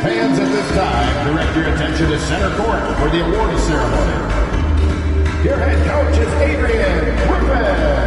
Fans at this time, direct your attention to center court for the awards ceremony. Your head coach is Adrian Griffin.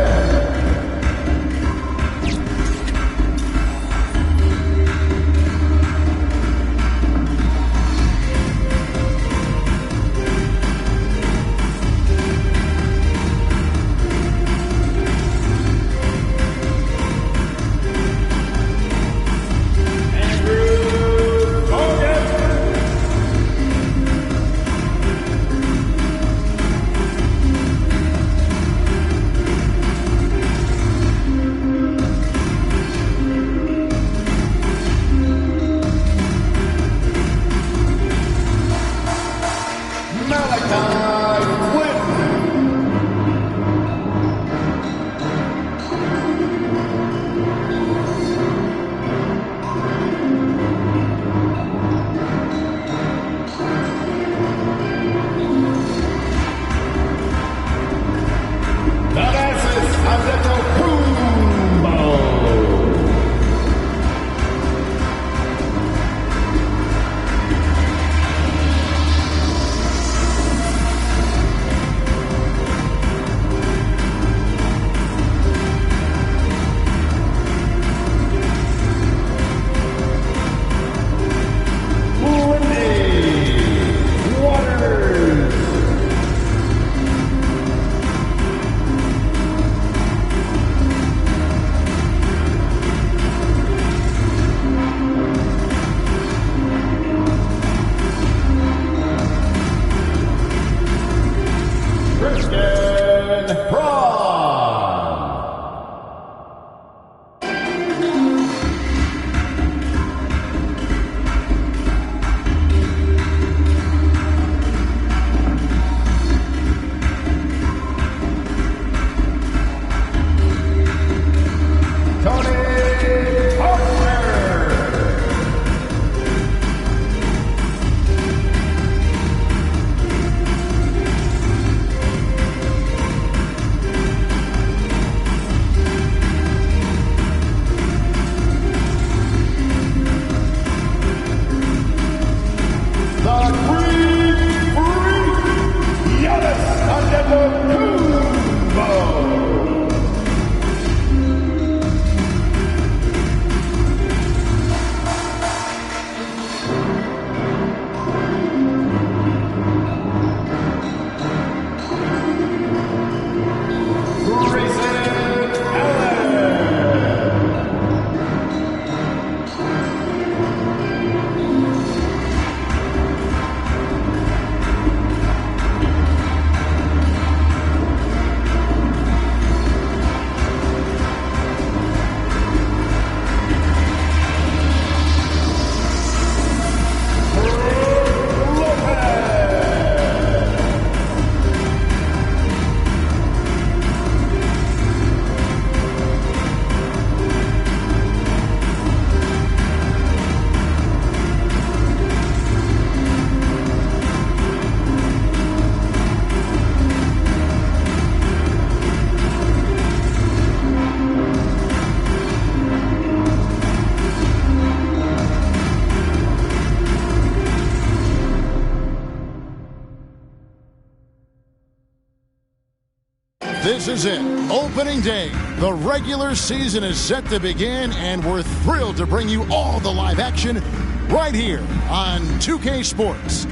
This is it, opening day. The regular season is set to begin, and we're thrilled to bring you all the live action right here on 2K Sports.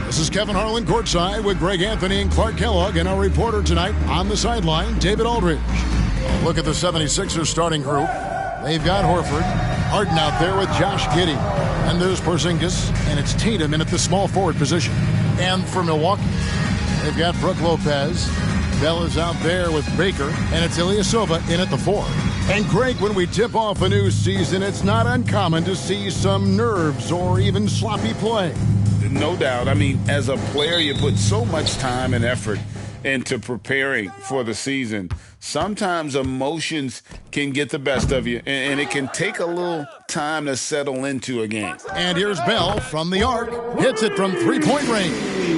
This is Kevin Harlan courtside with Greg Anthony and Clark Kellogg, and our reporter tonight on the sideline, David Aldridge. A look at the 76ers starting group. They've got Horford, Harden out there with Josh Giddey, and there's Porzingis, and it's Tatum in at the small forward position. And for Milwaukee, they've got Brook Lopez. Bell is out there with Baker, and it's Ilyasova in at the 4. And Greg, when we tip off a new season, it's not uncommon to see some nerves or even sloppy play. No doubt. I mean, as a player, you put so much time and effort into preparing for the season. Sometimes emotions can get the best of you, and it can take a little time to settle into a game. And here's Bell from the arc. Hits it from three-point range.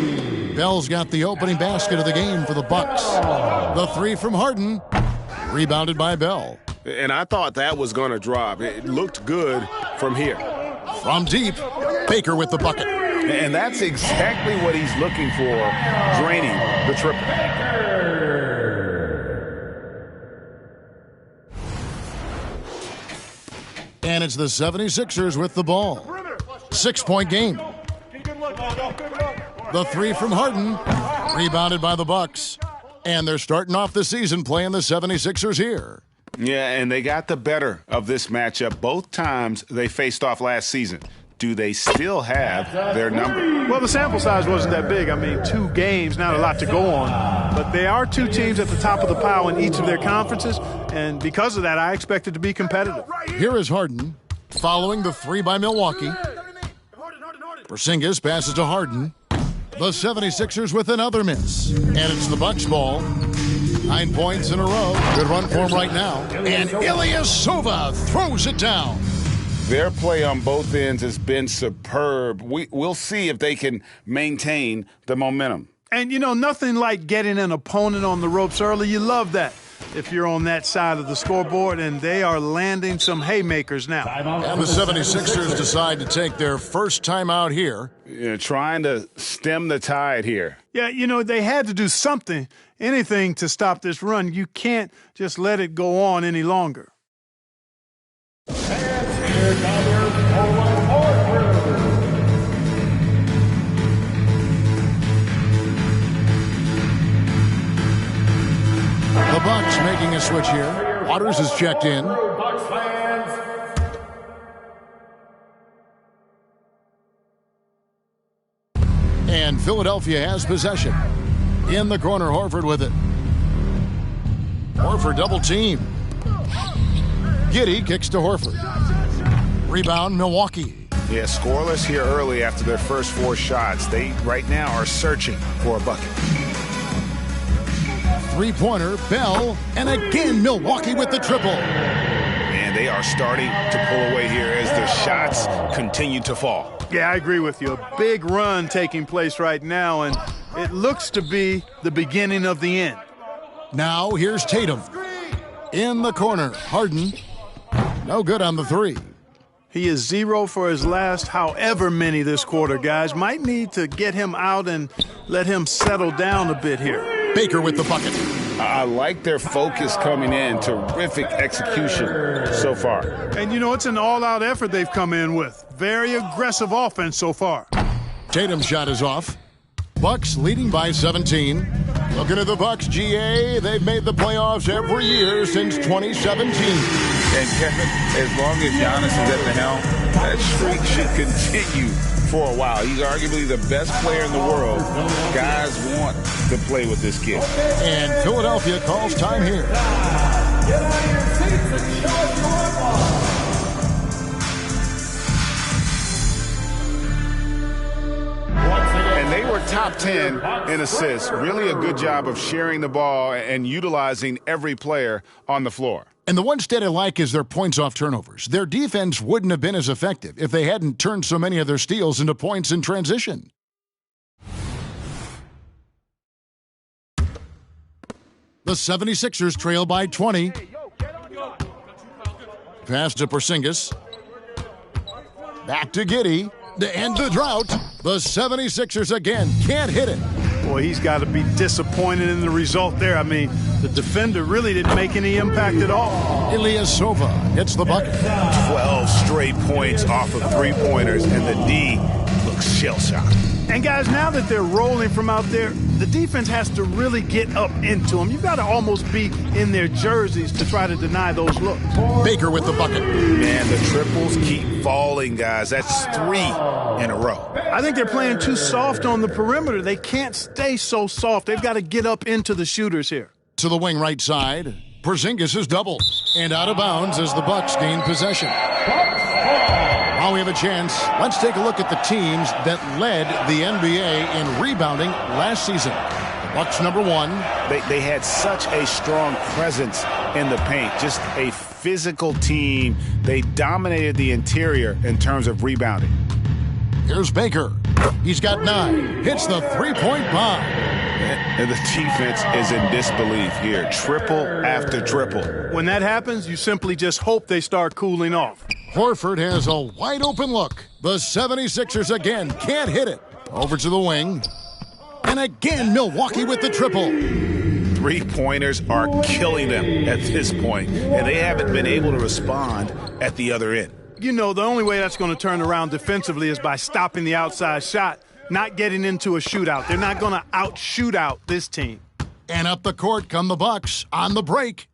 Bell's got the opening basket of the game for the Bucks. The three from Harden, rebounded by Bell. And I thought that was going to drop. It looked good from here. From deep, Baker with the bucket. And that's exactly what he's looking for, draining the triple. And it's the 76ers with the ball. 6-point game. The three from Harden, rebounded by the Bucks. And they're starting off the season playing the 76ers here. Yeah, and they got the better of this matchup both times they faced off last season. Do they still have their number? Well, the sample size wasn't that big. I mean, 2 games, not a lot to go on. But they are 2 teams at the top of the pile in each of their conferences. And because of that, I expect it to be competitive. Here is Harden, following the 3 by Milwaukee. Porzingis passes to Harden. The 76ers with another miss. And it's the Bucks ball. 9 points in a row. Good run for him right now. And Ilyasova throws it down. Their play on both ends has been superb. We'll see if they can maintain the momentum. And, you know, nothing like getting an opponent on the ropes early. You love that if you're on that side of the scoreboard, and they are landing some haymakers now. And the 76ers decide to take their first time out here. Trying to stem the tide here. Yeah, you know, they had to do something, anything to stop this run. You can't just let it go on any longer. The Bucks making a switch here. Waters is checked in. And Philadelphia has possession. In the corner, Horford with it. Horford double team. Giddey kicks to Horford. Rebound, Milwaukee. Yeah, scoreless here early after their first 4 shots. They, right now, are searching for a bucket. Three-pointer, Bell, and again Milwaukee with the triple. And they are starting to pull away here as the shots continue to fall. Yeah, I agree with you. A big run taking place right now, and it looks to be the beginning of the end. Now here's Tatum. In the corner, Harden. No good on the 3. He is 0 for his last however many this quarter, guys. Might need to get him out and let him settle down a bit here. Baker with the bucket. I like their focus coming in. Terrific execution so far. And, you know, it's an all-out effort they've come in with. Very aggressive offense so far. Tatum's shot is off. Bucks leading by 17. Looking at the Bucks, GA, they've made the playoffs every year since 2017. And Kevin, as long as Giannis is at the helm, that streak should continue for a while. He's arguably the best player in the world. Guys want to play with this kid. And Philadelphia calls time here. Get out of your seats and charge your up. And they were top 10 in assists. Really a good job of sharing the ball and utilizing every player on the floor. And the one stat I like is their points off turnovers. Their defense wouldn't have been as effective if they hadn't turned so many of their steals into points in transition. The 76ers trail by 20. Pass to Porzingis. Back to Giddey. To end the drought, the 76ers again can't hit it. Boy, he's got to be disappointed in the result there. I mean, the defender really didn't make any impact at all. Ilyasova hits the bucket. 12 straight points off of three-pointers, and the D looks shell-shocked. And, guys, now that they're rolling from out there, the defense has to really get up into them. You've got to almost be in their jerseys to try to deny those looks. Baker with the bucket. Man, the triples keep falling, guys. That's 3 in a row. I think they're playing too soft on the perimeter. They can't stay so soft. They've got to get up into the shooters here. To the wing right side, Porzingis is doubled. And out of bounds as the Bucks gain possession. Now we have a chance. Let's take a look at the teams that led the NBA in rebounding last season. The Bucks number 1. They had such a strong presence in the paint. Just a physical team. They dominated the interior in terms of rebounding. Here's Baker. He's got 9. Hits the three-point bomb. And the defense is in disbelief here. Triple after triple. When that happens, you simply just hope they start cooling off. Horford has a wide open look. The 76ers again can't hit it. Over to the wing. And again, Milwaukee with the triple. Three-pointers are killing them at this point, and they haven't been able to respond at the other end. You know, the only way that's going to turn around defensively is by stopping the outside shot, not getting into a shootout. They're not going to out-shootout this team. And up the court come the Bucks on the break.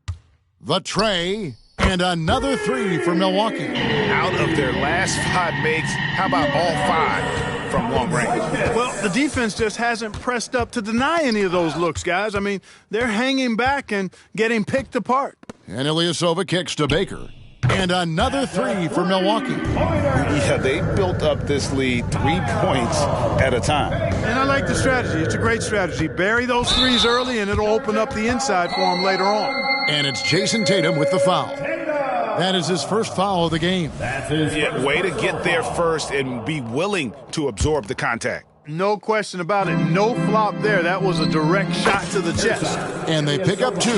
The tray, and another three for Milwaukee. Out of their last 5 makes, how about all 5 from long range? Well, the defense just hasn't pressed up to deny any of those looks, guys. I mean, they're hanging back and getting picked apart. And Ilyasova kicks to Baker. And another three for Milwaukee. Yeah, they built up this lead 3 points at a time. And I like the strategy. It's a great strategy. Bury those threes early, and it'll open up the inside for them later on. And it's Jason Tatum with the foul. That is his first foul of the game. Yeah, way to get there first and be willing to absorb the contact. No question about it. No flop there. That was a direct shot to the chest. And they pick up 2.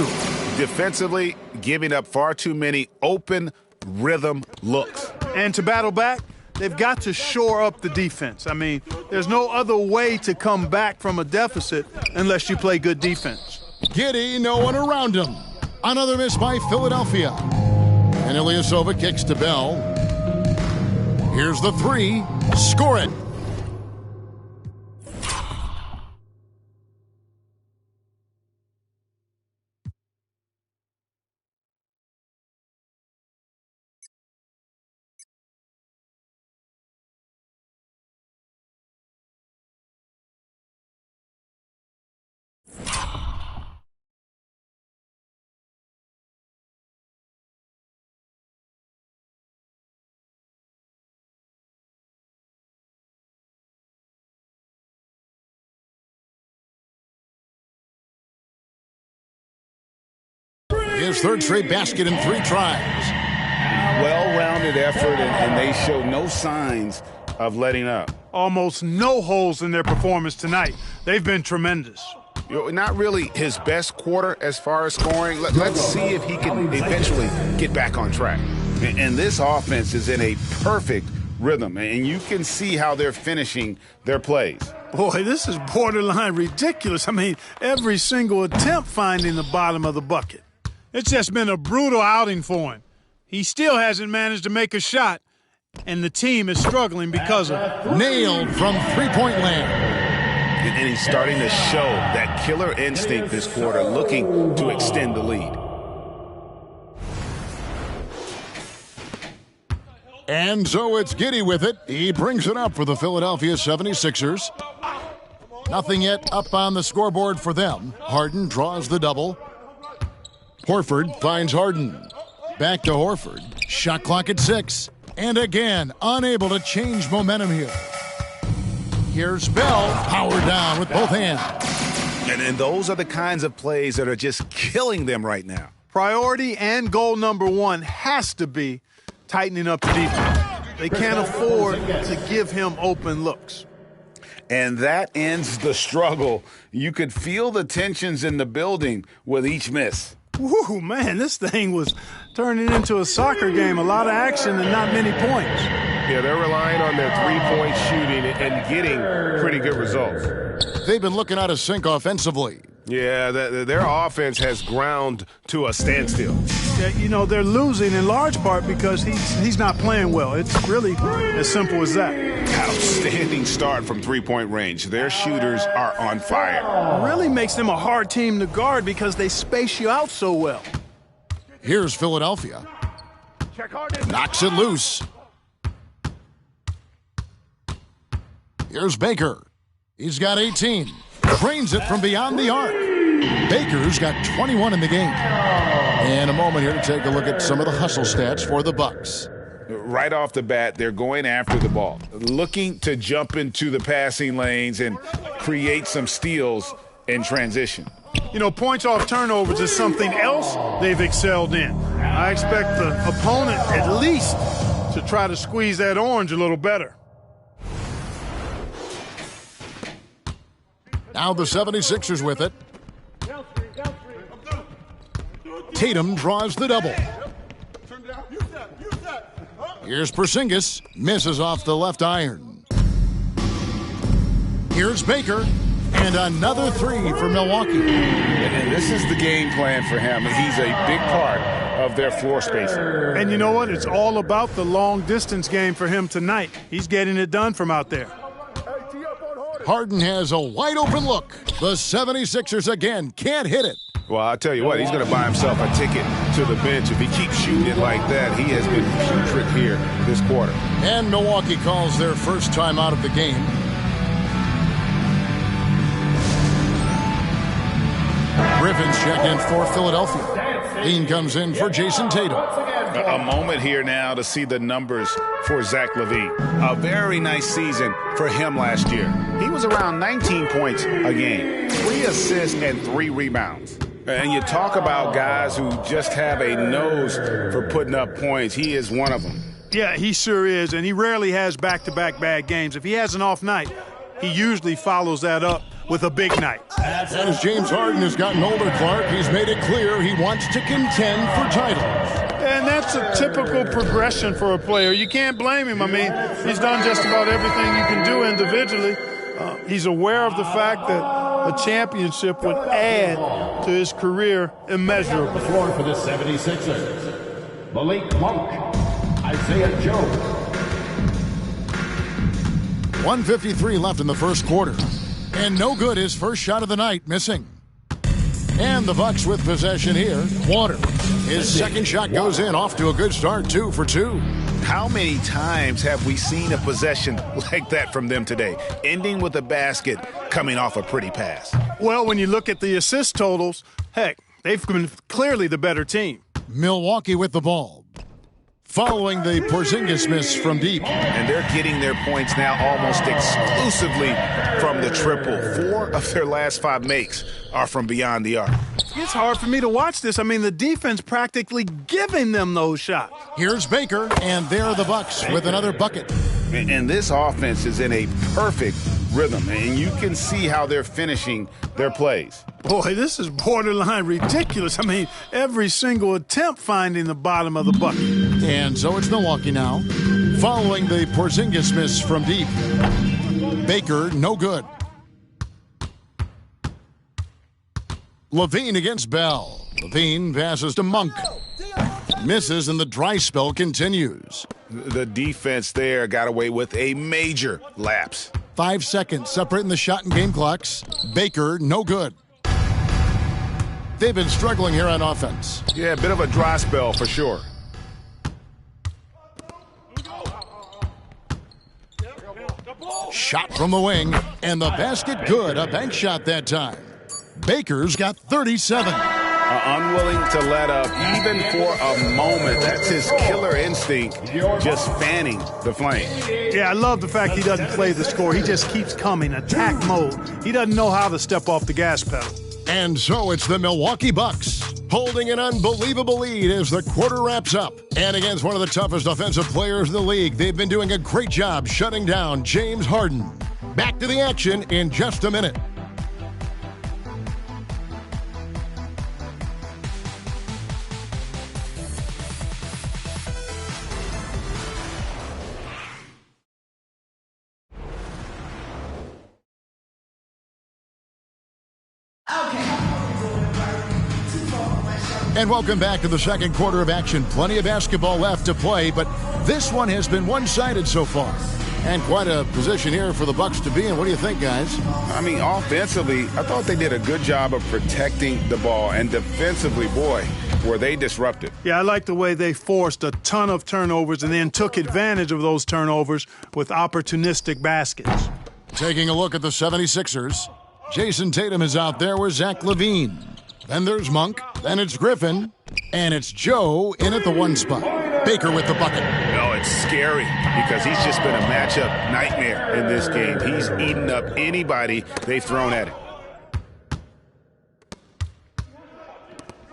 Defensively, giving up far too many open rhythm looks. And to battle back, they've got to shore up the defense. I mean, there's no other way to come back from a deficit unless you play good defense. Giddey, no one around him. Another miss by Philadelphia. And Ilyasova kicks to Bell. Here's the three. Score it. His third straight basket in 3 tries. Well-rounded effort, and they show no signs of letting up. Almost no holes in their performance tonight. They've been tremendous. Not really his best quarter as far as scoring. Let's see if he can eventually get back on track. And this offense is in a perfect rhythm, and you can see how they're finishing their plays. Boy, this is borderline ridiculous. I mean, every single attempt finding the bottom of the bucket. It's just been a brutal outing for him. He still hasn't managed to make a shot, and the team is struggling because of it. Nailed from three-point land. And he's starting to show that killer instinct this quarter, looking to extend the lead. And so it's Giddey with it. He brings it up for the Philadelphia 76ers. Nothing yet up on the scoreboard for them. Harden draws the double. Horford finds Harden. Back to Horford. Shot clock at 6. And again, unable to change momentum here. Here's Bell, powered down with both hands. And those are the kinds of plays that are just killing them right now. Priority and goal number 1 has to be tightening up the defense. They can't afford to give him open looks. And that ends the struggle. You could feel the tensions in the building with each miss. Woo, man, this thing was turning into a soccer game. A lot of action and not many points. Yeah, they're relying on their three-point shooting and getting pretty good results. They've been looking out of sync offensively. Yeah, their offense has ground to a standstill. Yeah, you know, they're losing in large part because he's not playing well. It's really as simple as that. Outstanding start from three-point range. Their shooters are on fire. It really makes them a hard team to guard because they space you out so well. Here's Philadelphia. Knocks it loose. Here's Baker. He's got 18. Drains it from beyond the arc. Baker's got 21 in the game. And a moment here to take a look at some of the hustle stats for the Bucks. Right off the bat, they're going after the ball, looking to jump into the passing lanes and create some steals in transition. You know, points off turnovers is something else they've excelled in. I expect the opponent at least to try to squeeze that orange a little better. Now the 76ers with it. Tatum draws the double. Here's Porzingis, misses off the left iron. Here's Baker, and another three for Milwaukee. And this is the game plan for him. He's a big part of their floor spacing. And you know what? It's all about the long-distance game for him tonight. He's getting it done from out there. Harden has a wide-open look. The 76ers again can't hit it. Well, I'll tell you what, he's going to buy himself a ticket to the bench. If he keeps shooting it like that, he has been putrid here this quarter. And Milwaukee calls their first time out of the game. Griffin's checked in for Philadelphia. Dean comes in for Jason Tatum. A moment here now to see the numbers for Zach LaVine. A very nice season for him last year. He was around 19 points a game, 3 assists and 3 rebounds. And you talk about guys who just have a nose for putting up points. He is one of them. Yeah, he sure is, and he rarely has back-to-back bad games. If he has an off night, he usually follows that up with a big night. As James Harden has gotten older, Clark, he's made it clear he wants to contend for titles. And that's a typical progression for a player. You can't blame him. I mean, he's done just about everything you can do individually. He's aware of the fact that a championship would add to his career immeasurably. The floor for the 76ers. Malik Monk, Isaiah Joe. 1:53 left in the first quarter. And no good, his first shot of the night, missing. And the Bucks with possession here. Waters. His second shot goes in, off to a good start, 2 for 2. How many times have we seen a possession like that from them today, ending with a basket coming off a pretty pass? Well, when you look at the assist totals, heck, they've been clearly the better team. Milwaukee with the ball. Following the Porzingis miss from deep. And they're getting their points now almost exclusively from the triple. 4 of their last 5 makes are from beyond the arc. It's hard for me to watch this. I mean, the defense practically giving them those shots. Here's Baker, and there are the Bucks with another bucket. And this offense is in a perfect rhythm, and you can see how they're finishing their plays. Boy, this is borderline ridiculous. I mean, every single attempt finding the bottom of the bucket. And so it's Milwaukee now. Following the Porzingis miss from deep. Baker, no good. LaVine against Bell. LaVine passes to Monk. Misses, and the dry spell continues. The defense there got away with a major lapse. 5 seconds separating the shot and game clocks. Baker, no good. They've been struggling here on offense. Yeah, a bit of a dry spell for sure. Shot from the wing, and the basket good. A bank shot that time. Baker's got 37. Unwilling to let up even for a moment. That's his killer instinct, just fanning the flame. Yeah, I love the fact he doesn't play the score. He just keeps coming, attack mode. He doesn't know how to step off the gas pedal. And so it's the Milwaukee Bucks holding an unbelievable lead as the quarter wraps up. And against one of the toughest offensive players in the league, they've been doing a great job shutting down James Harden. Back to the action in just a minute. And welcome back to the second quarter of action. Plenty of basketball left to play, but this one has been one-sided so far. And quite a position here for the Bucks to be in. What do you think, guys? I mean, offensively, I thought they did a good job of protecting the ball. And defensively, boy, were they disruptive. Yeah, I like the way they forced a ton of turnovers and then took advantage of those turnovers with opportunistic baskets. Taking a look at the 76ers, Jason Tatum is out there with Zach LaVine. Then there's Monk, then it's Griffin, and it's Joe in at the 1 spot. Baker with the bucket. No, it's scary because he's just been a matchup nightmare in this game. He's eaten up anybody they've thrown at him.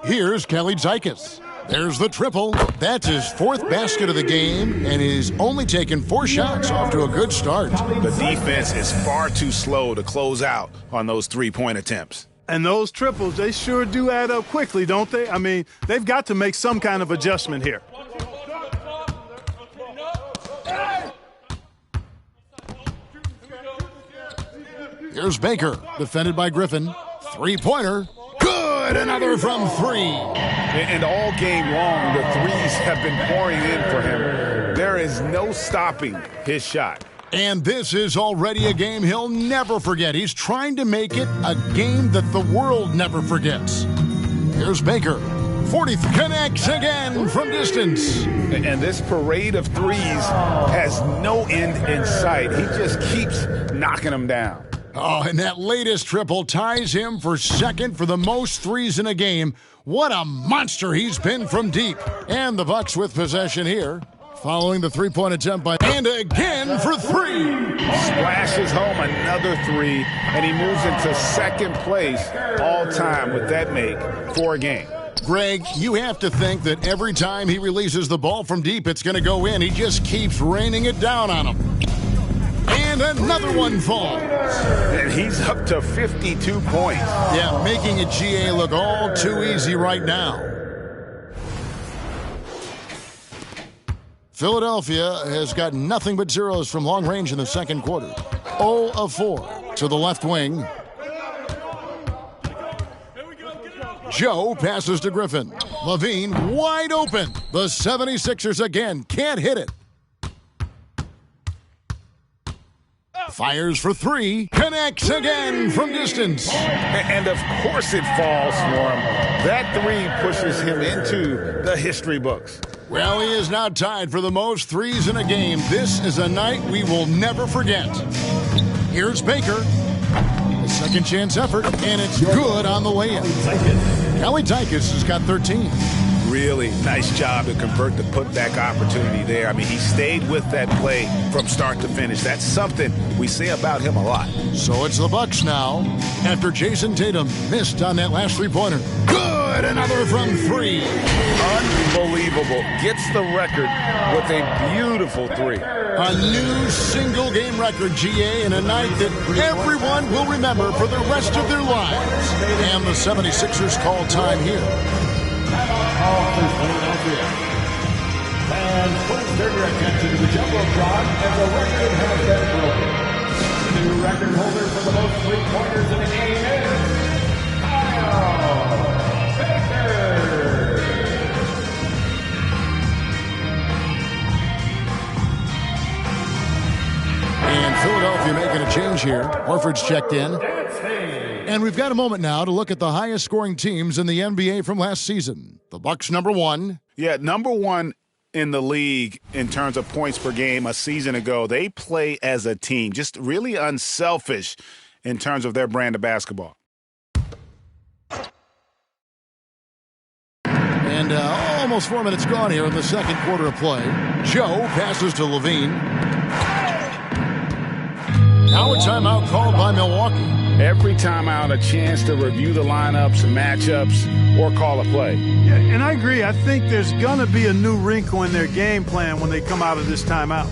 Here's Kelly Zykis. There's the triple. That's his 4th basket of the game, and he's only taken 4 shots, off to a good start. The defense is far too slow to close out on those 3-point attempts. And those triples, they sure do add up quickly, don't they? I mean, they've got to make some kind of adjustment here. Here's Baker, defended by Griffin. Three-pointer. Good! Another from three. And all game long, the threes have been pouring in for him. There is no stopping his shot. And this is already a game he'll never forget. He's trying to make it a game that the world never forgets. Here's Baker. 40th connects again from distance. And this parade of threes has no end in sight. He just keeps knocking them down. Oh, and that latest triple ties him for second for the most threes in a game. What a monster he's been from deep. And the Bucks with possession here. Following the three-point attempt by... And again for three. Splashes home another three, and he moves into second place all-time with that make for a game. Greg, you have to think that every time he releases the ball from deep, it's going to go in. He just keeps raining it down on him. And another one falls. And he's up to 52 points. Yeah, making a GA look all too easy right now. Philadelphia has got nothing but zeros from long range in the second quarter. 0 of 4 to the left wing. Joe passes to Griffin. Levine wide open. The 76ers again can't hit it. Fires for three. Connects again from distance. And of course it falls for him. That three pushes him into the history books. Well, he is now tied for the most threes in a game. This is a night we will never forget. Here's Baker. A second chance effort, and it's good on the way in. Kelly Tykus has got 13. Really nice job to convert the putback opportunity there. I mean, he stayed with that play from start to finish. That's something we say about him a lot. So it's the Bucks now after Jason Tatum missed on that last three-pointer. Good! Another from three. Unbelievable. Gets the record with a beautiful three. A new single-game record, GA, in a night that everyone will remember for the rest of their lives. And the 76ers call time here. Philadelphia. Fans, please turn your attention to the jumbo shot as the record has been broken. The new record holder for the most three-pointers in a game is Kyle Baker. And Philadelphia making a change here. Horford's checked in. And we've got a moment now to look at the highest scoring teams in the NBA from last season. The Bucks number one. Yeah, number one in the league in terms of points per game a season ago. They play as a team, just really unselfish in terms of their brand of basketball. And almost 4 minutes gone here in the second quarter of play. Joe passes to Levine. Now a timeout called by Milwaukee. Every timeout a chance to review the lineups, matchups, or call a play. Yeah, and I agree. I think there's going to be a new wrinkle in their game plan when they come out of this timeout.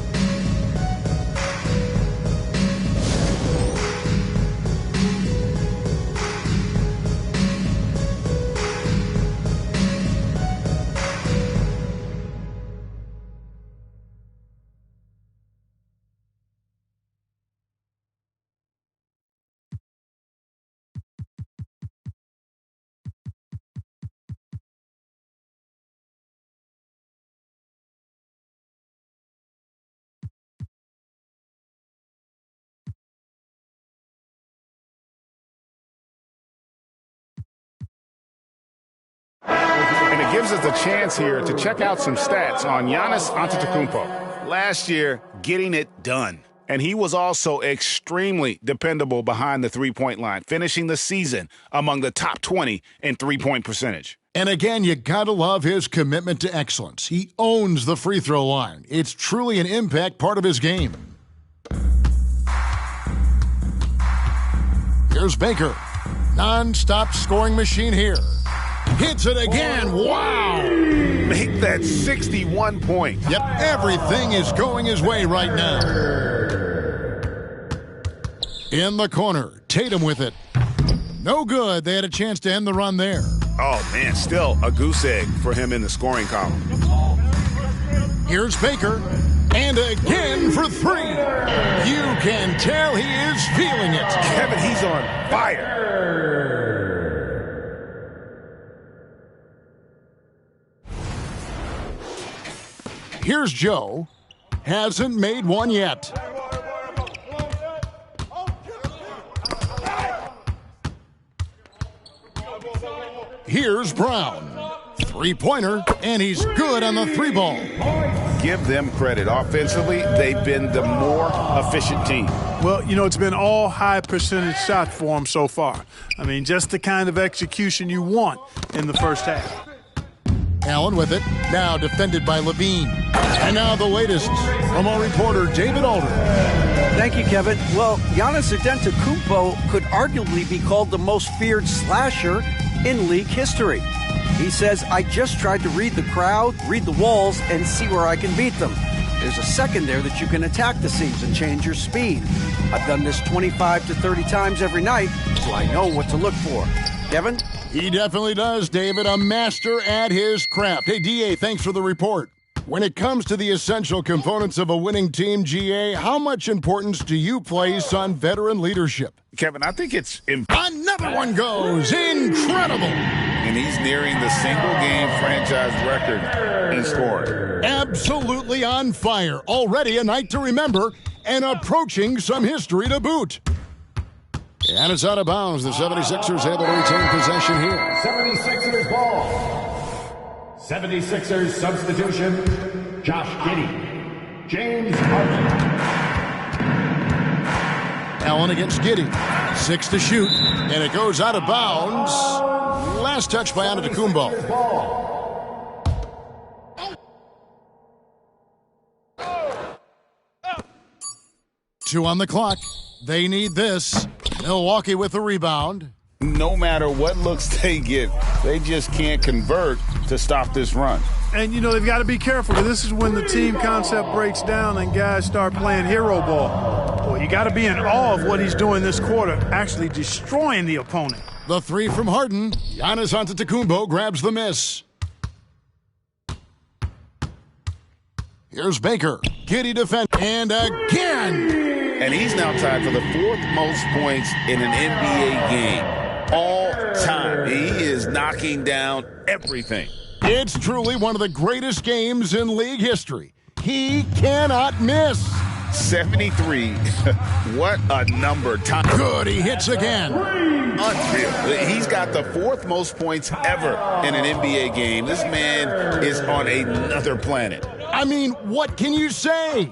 And it gives us a chance here to check out some stats on Giannis Antetokounmpo. Last year, getting it done. And he was also extremely dependable behind the three-point line, finishing the season among the top 20 in three-point percentage. And again, you gotta love his commitment to excellence. He owns the free throw line. It's truly an impact part of his game. Here's Baker. Non-stop scoring machine here. Hits it again. Wow. Make that 61 points. Yep, everything is going his way right now. In the corner, Tatum with it. No good. They had a chance to end the run there. Oh, man, still a goose egg for him in the scoring column. Here's Baker. And again for three. You can tell he is feeling it. Kevin, he's on fire. Here's Joe. Hasn't made one yet. Here's Brown. Three-pointer, and he's good on the three ball. Give them credit. Offensively, they've been the more efficient team. Well, you know, it's been all high percentage shots for them so far. I mean, just the kind of execution you want in the first half. Allen with it, now defended by Levine. And now the latest from our reporter, David Alder. Thank you, Kevin. Well, Giannis Antetokounmpo could arguably be called the most feared slasher in league history. He says, I just tried to read the crowd, read the walls, and see where I can beat them. There's a second there that you can attack the seams and change your speed. I've done this 25 to 30 times every night, so I know what to look for. Kevin? He definitely does, David. A master at his craft. Hey, DA, thanks for the report. When it comes to the essential components of a winning team, GA, how much importance do you place on veteran leadership? Kevin, I think it's Another one goes. Incredible. And he's nearing the single-game franchise record in scoring. Absolutely on fire. Already a night to remember and approaching some history to boot. And it's out of bounds. The 76ers able to retain possession here. 76ers ball. 76ers substitution, Josh Giddey, James Harden. Allen against Giddey. 6 to shoot, and it goes out of bounds. Last touch by Antetokounmpo. Two on the clock. They need this. Milwaukee with the rebound. No matter what looks they get, they just can't convert to stop this run. And, you know, they've got to be careful. This is when the team concept breaks down and guys start playing hero ball. Well, you got to be in awe of what he's doing this quarter, actually destroying the opponent. The three from Harden. Giannis Antetokounmpo grabs the miss. Here's Baker. Giddey defend. And again. And he's now tied for the fourth most points in an NBA game all time. He is knocking down everything. It's truly one of the greatest games in league history. He cannot miss. 73. What a number. Good, he hits again. Unreal. He's got the fourth most points ever in an NBA game. This man is on another planet. I mean, what can you say?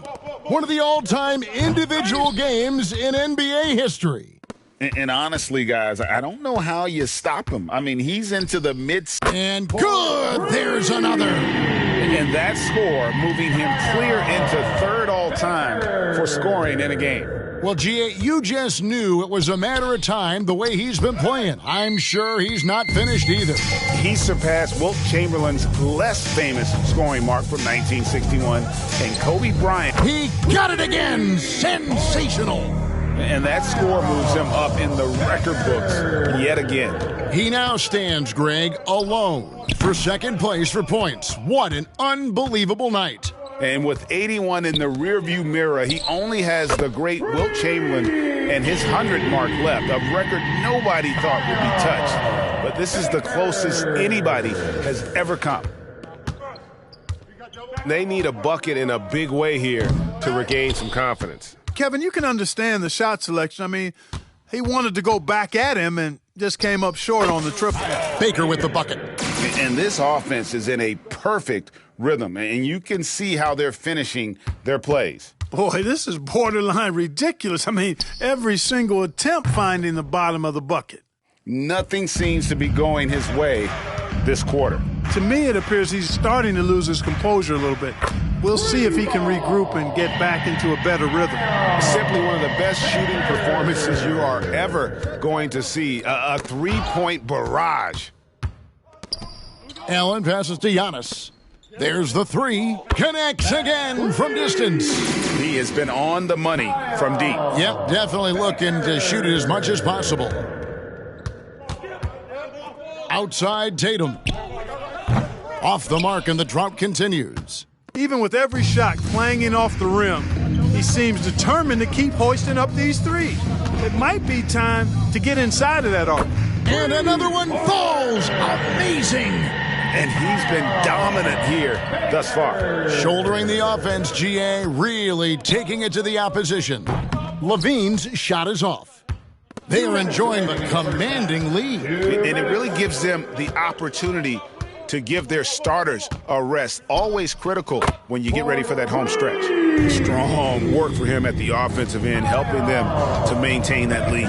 One of the all-time individual games in NBA history. And honestly, guys, I don't know how you stop him. I mean, he's into the mid. And good, there's another. And that score moving him clear into third all-time for scoring in a game. Well, G.A., you just knew it was a matter of time the way he's been playing. I'm sure he's not finished either. He surpassed Wilt Chamberlain's less famous scoring mark from 1961 and Kobe Bryant. He got it again. Sensational. And that score moves him up in the record books yet again. He now stands, Greg, alone for second place for points. What an unbelievable night. And with 81 in the rearview mirror, he only has the great Wilt Chamberlain and his 100 mark left, a record nobody thought would be touched. But this is the closest anybody has ever come. They need a bucket in a big way here to regain some confidence. Kevin, you can understand the shot selection. I mean, he wanted to go back at him and just came up short on the triple. Baker with the bucket. And this offense is in a perfect rhythm, and you can see how they're finishing their plays. Boy, this is borderline ridiculous. I mean, every single attempt finding the bottom of the bucket. Nothing seems to be going his way this quarter. To me, it appears he's starting to lose his composure a little bit. We'll see if he can regroup and get back into a better rhythm. Simply one of the best shooting performances you are ever going to see. A three-point barrage. Allen passes to Giannis. There's the three. Connects again from distance. He has been on the money from deep. Yep, definitely looking to shoot it as much as possible. Outside Tatum. Off the mark, and the drought continues. Even with every shot clanging off the rim, he seems determined to keep hoisting up these threes. It might be time to get inside of that arc. And another one falls. Amazing. And he's been dominant here thus far. Shouldering the offense, GA really taking it to the opposition. Levine's shot is off. They are enjoying the commanding lead. And it really gives them the opportunity to give their starters a rest. Always critical when you get ready for that home stretch. Strong work for him at the offensive end, helping them to maintain that lead.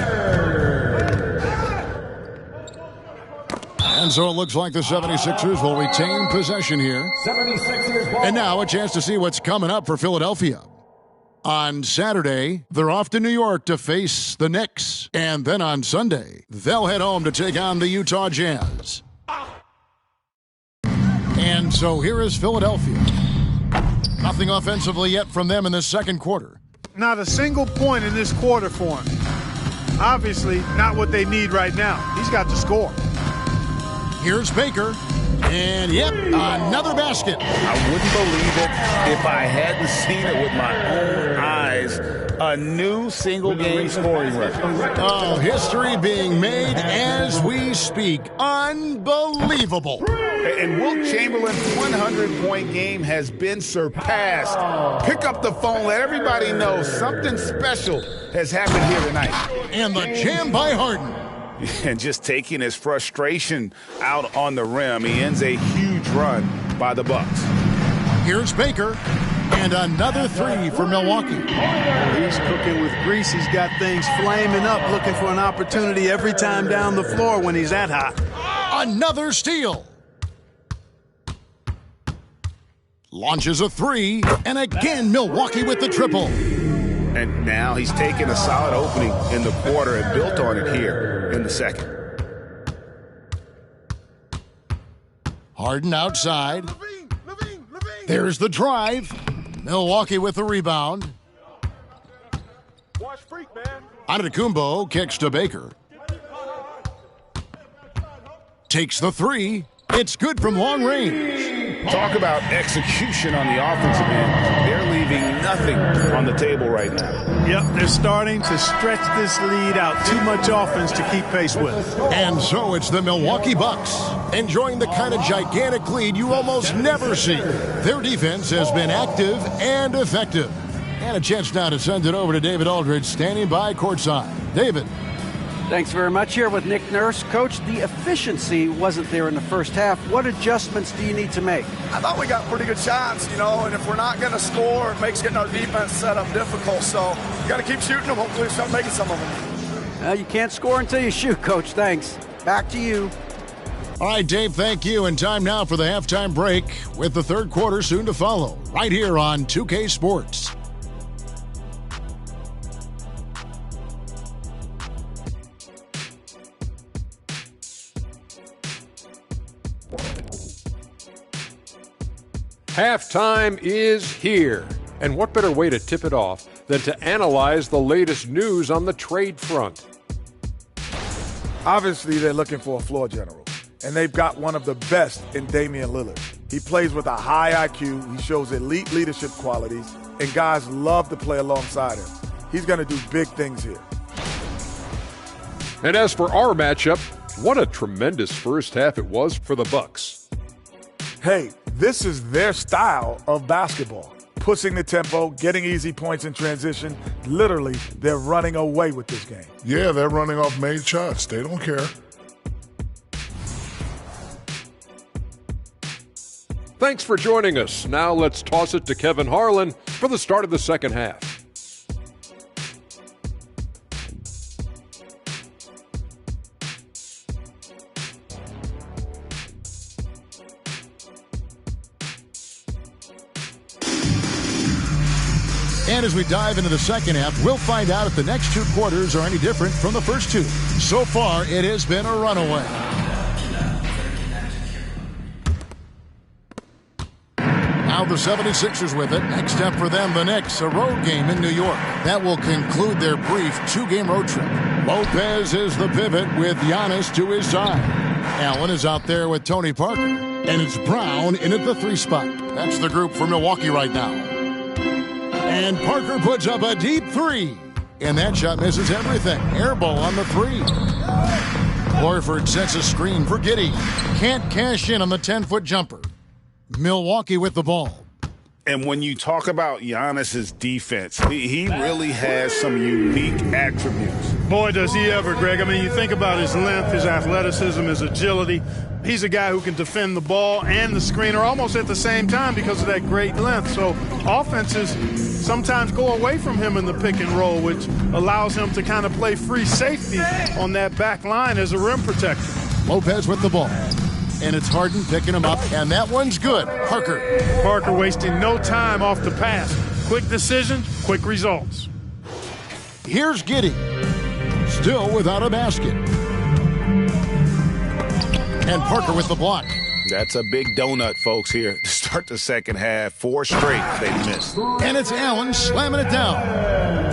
And so it looks like the 76ers will retain possession here. 76ers ball. And now a chance to see what's coming up for Philadelphia. On Saturday, they're off to New York to face the Knicks. And then on Sunday, they'll head home to take on the Utah Jazz. And so here is Philadelphia. Nothing offensively yet from them in the second quarter. Not a single point in this quarter for him. Obviously, not what they need right now. He's got to score. Here's Baker. And, yep, another basket. I wouldn't believe it if I hadn't seen it with my own eyes. A new single-game scoring record. Oh, history being made as we speak. Unbelievable. And Wilt Chamberlain's 100-point game has been surpassed. Pick up the phone, let everybody know something special has happened here tonight. And the jam by Harden. And just taking his frustration out on the rim, he ends a huge run by the Bucks. Here's Baker. And another three for Milwaukee. He's cooking with grease. He's got things flaming up, looking for an opportunity every time down the floor when he's that hot. Another steal. Launches a three. And again, Milwaukee with the triple. And now he's taken a solid opening in the quarter and built on it here in the second. Harden outside. There's the drive. Milwaukee with the rebound. Antetokounmpo kicks to Baker. Takes the three. It's good from long range. Talk about execution on the offensive end. They're leaving nothing on the table right now. Yep, they're starting to stretch this lead out. Too much offense to keep pace with. And so it's the Milwaukee Bucks, enjoying the kind of gigantic lead you almost never see. Their defense has been active and effective. And a chance now to send it over to David Aldridge, standing by courtside. David. Thanks very much. Here with Nick Nurse. Coach, the efficiency wasn't there in the first half. What adjustments do you need to make? I thought we got pretty good shots, and if we're not going to score, it makes getting our defense set up difficult. So you got to keep shooting them. Hopefully we start making some of them. You can't score until you shoot, Coach. Thanks. Back to you. All right, Dave, thank you. And time now for the halftime break with the third quarter soon to follow right here on 2K Sports. Halftime is here. And what better way to tip it off than to analyze the latest news on the trade front? Obviously, they're looking for a floor general, and they've got one of the best in Damian Lillard. He plays with a high IQ, he shows elite leadership qualities, and guys love to play alongside him. He's going to do big things here. And as for our matchup, what a tremendous first half it was for the Bucks. Hey, this is their style of basketball. Pushing the tempo, getting easy points in transition. Literally, they're running away with this game. Yeah, they're running off made shots. They don't care. Thanks for joining us. Now let's toss it to Kevin Harlan for the start of the second half. And as we dive into the second half, we'll find out if the next two quarters are any different from the first two. So far, it has been a runaway. Now the 76ers with it. Next up for them, the Knicks, a road game in New York. That will conclude their brief two-game road trip. Lopez is the pivot with Giannis to his side. Allen is out there with Tony Parker. And it's Brown in at the 3 spot. That's the group for Milwaukee right now. And Parker puts up a deep 3. And that shot misses everything. Air ball on the 3. Horford sets a screen for Giddey. Can't cash in on the 10-foot jumper. Milwaukee with the ball. And when you talk about Giannis's defense, he really has some unique attributes. Boy, does he ever, Greg. I mean, you think about his length, his athleticism, his agility. He's a guy who can defend the ball and the screener almost at the same time because of that great length. So offenses sometimes go away from him in the pick and roll, which allows him to kind of play free safety on that back line as a rim protector. Lopez with the ball. And it's Harden picking him up, and that one's good. Parker wasting no time off the pass. Quick decision, quick results. Here's Giddey. Still without a basket. And Parker with the block. That's a big donut, folks, here to start the second half. 4 straight they missed. And it's Allen slamming it down.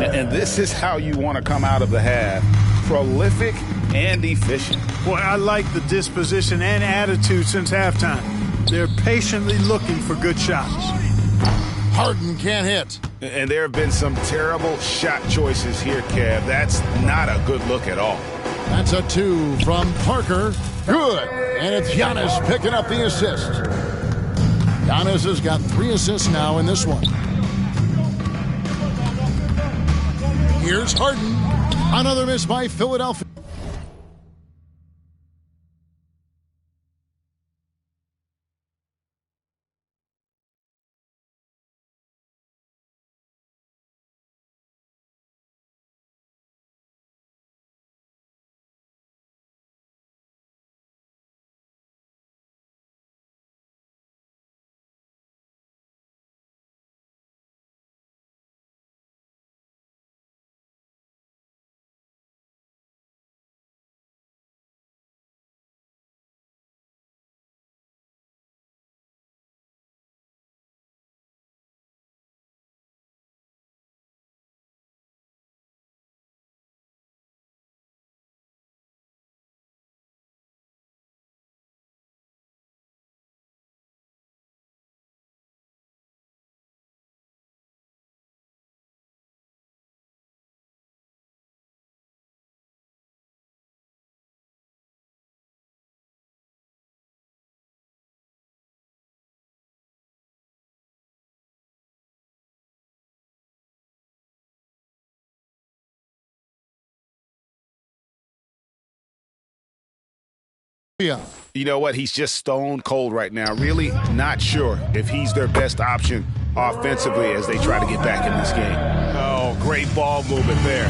And this is how you want to come out of the half. Prolific and efficient. Boy, I like the disposition and attitude since halftime. They're patiently looking for good shots. Harden can't hit. And there have been some terrible shot choices here, Kev. That's not a good look at all. That's a 2 from Parker. Good. And it's Giannis picking up the assist. Giannis has got 3 assists now in this one. Here's Harden. Another miss by Philadelphia. You know what? He's just stone cold right now. Really not sure if he's their best option offensively as they try to get back in this game. Oh, great ball movement there.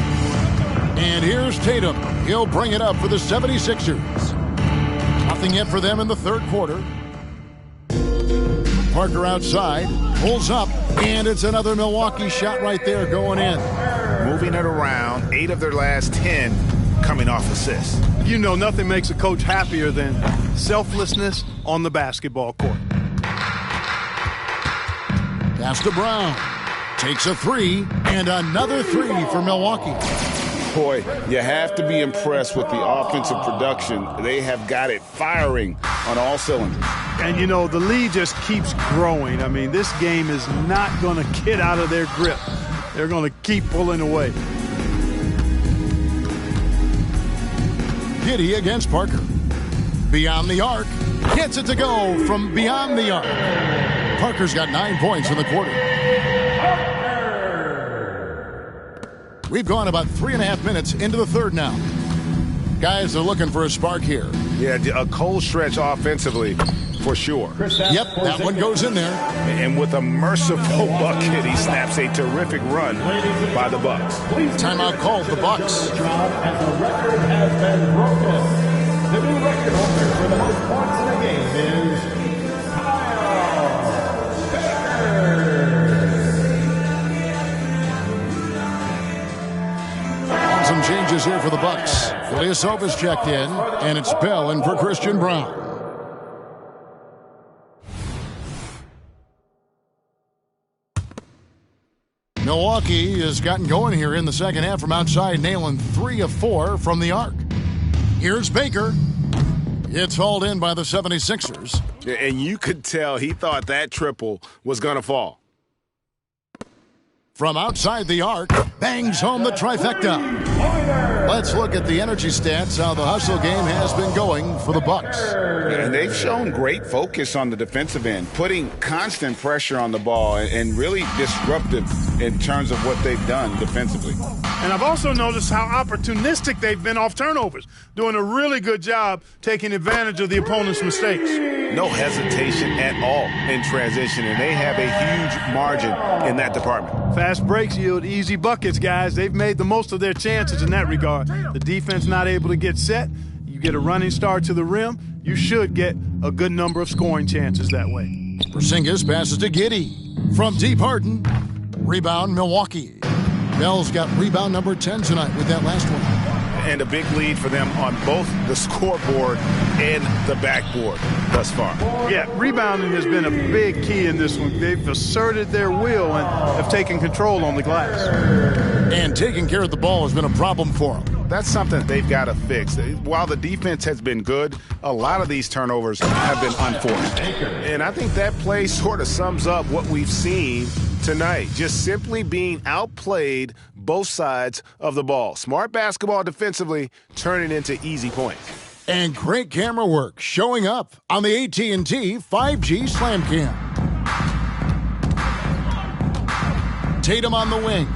And here's Tatum. He'll bring it up for the 76ers. Nothing yet for them in the third quarter. Parker outside, pulls up, and it's another Milwaukee shot right there going in. Moving it around, 8 of their last 10 coming off assists. You know, nothing makes a coach happier than selflessness on the basketball court. Pass to Brown. Takes a 3, and another 3 for Milwaukee. Boy, you have to be impressed with the offensive production. They have got it firing on all cylinders. And, you know, the lead just keeps growing. I mean, this game is not going to get out of their grip. They're going to keep pulling away. Giddey against Parker. Beyond the arc. Gets it to go from beyond the arc. Parker's got 9 points in the quarter. We've gone about 3.5 minutes into the third now. Guys are looking for a spark here. Yeah, a cold stretch offensively for sure. Yep, that one goes in there. And with a merciful bucket, he snaps a terrific run by the Bucks. Timeout called the Bucks. As the record has been broken. The new record holder for the most points in a game is Some changes here for the Bucks. Ilyasova checked in, and it's Bell in for Christian Brown. Milwaukee has gotten going here in the second half from outside, nailing 3 of 4 from the arc. Here's Baker. It's hauled in by the 76ers. And you could tell he thought that triple was going to fall. From outside the arc, bangs home the trifecta. Let's look at the energy stats, how the hustle game has been going for the Bucks. And they've shown great focus on the defensive end, putting constant pressure on the ball and really disruptive in terms of what they've done defensively. And I've also noticed how opportunistic they've been off turnovers, doing a really good job taking advantage of the opponent's mistakes. No hesitation at all in transition, and they have a huge margin in that department. Fast breaks yield easy buckets, guys. They've made the most of their chances in that regard. The defense not able to get set. You get a running start to the rim, you should get a good number of scoring chances that way. Porzingis passes to Giddey. From deep, Harden. Rebound, Milwaukee. Bell's got rebound number 10 tonight with that last one. And a big lead for them on both the scoreboard and the backboard thus far. Yeah, rebounding has been a big key in this one. They've asserted their will and have taken control on the glass. And taking care of the ball has been a problem for them. That's something they've got to fix. While the defense has been good, a lot of these turnovers have been unforced. And I think that play sort of sums up what we've seen tonight. Just simply being outplayed both sides of the ball. Smart basketball defensively turning into easy points. And great camera work showing up on the AT&T 5G Slam Cam. Tatum on the wing.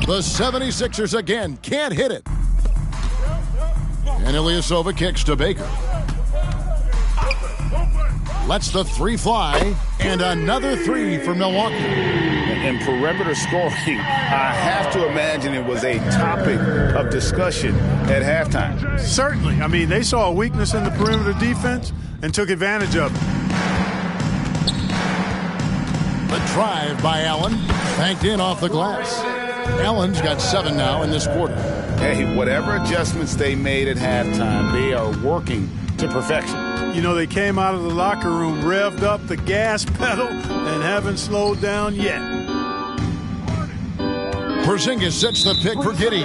The 76ers again can't hit it. And Ilyasova kicks to Baker. Lets the three fly, and another three for Milwaukee. And perimeter scoring, I have to imagine it was a topic of discussion at halftime. Certainly. I mean, they saw a weakness in the perimeter defense and took advantage of it. The drive by Allen, banked in off the glass. Allen's got 7 now in this quarter. Hey, whatever adjustments they made at halftime, they are working to perfection. You know, they came out of the locker room, revved up the gas pedal, and haven't slowed down yet. Porzingis sets the pick for Giddey.